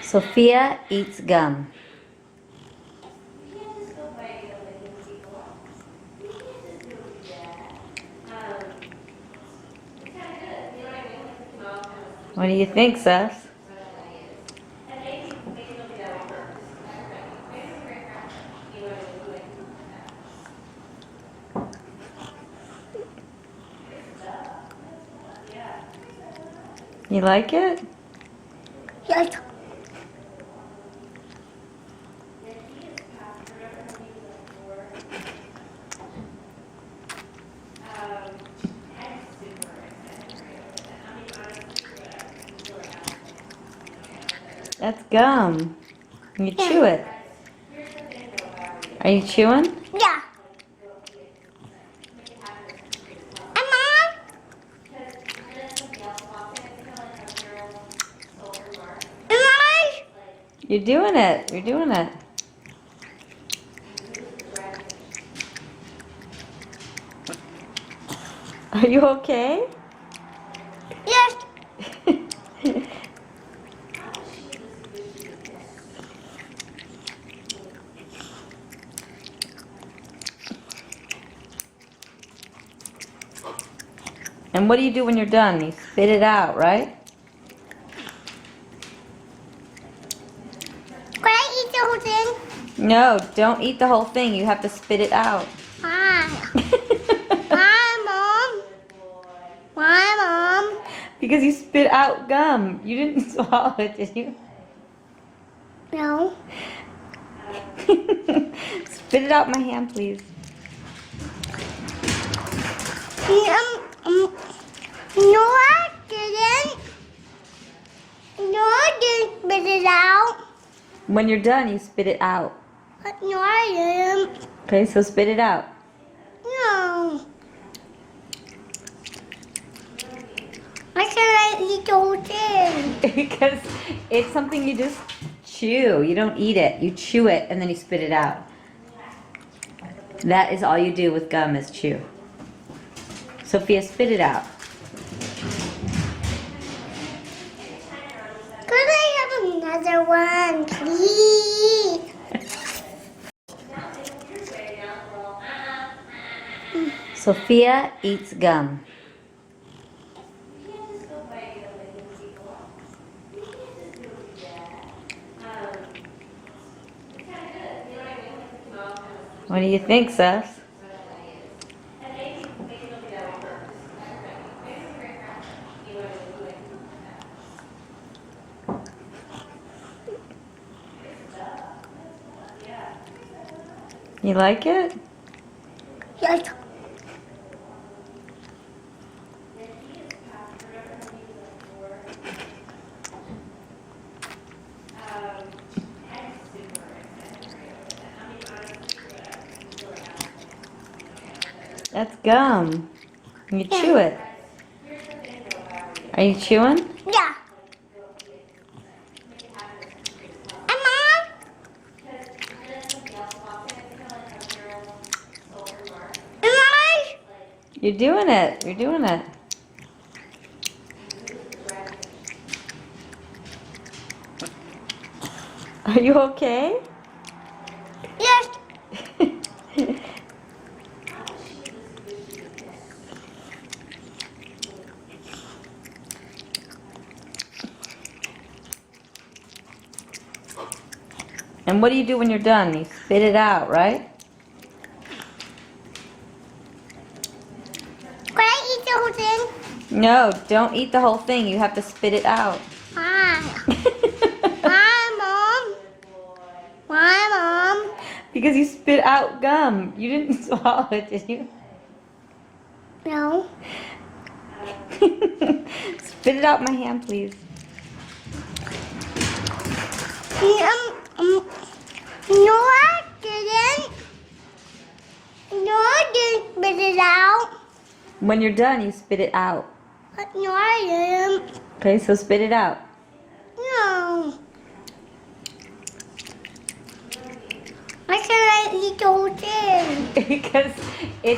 Sophia eats gum. What do you think, Seth? You like it? Yes. That's gum. You chew it. Are you chewing? Yeah. And Mom? And Mom? You're doing it. You're doing it. Are you okay? Yes. And what do you do when you're done? You spit it out, right? Can I eat the whole thing? No, don't eat the whole thing. You have to spit it out. Why? Why, Mom? Why, Mom? Because you spit out gum. You didn't swallow it, did you? No. Spit it out in my hand, please. No, I didn't. No, I didn't spit it out. When you're done, you spit it out. No, I didn't. Okay, so spit it out. No. Why can't I eat the whole thing? Because it's something you just chew. You don't eat it. You chew it and then you spit it out. That is all you do with gum is chew. Sophia, spit it out. Could I have another one, please? Sophia eats gum. What do you think, Seth? You like it? Yes. That's gum. You chew it. Are you chewing? Yeah. And Mom? And Mom? You're doing it. You're doing it. Are you okay? Yes. And what do you do when you're done? You spit it out, right? Can I eat the whole thing? No, don't eat the whole thing. You have to spit it out. Why? Why, Mom? Why, Mom? Because you spit out gum. You didn't swallow it, did you? No. Spit it out in my hand, please. No, I didn't. No, I didn't spit it out. When you're done, you spit it out. No, I didn't. Okay, so spit it out. No. Why can't I eat the whole thing? Because it's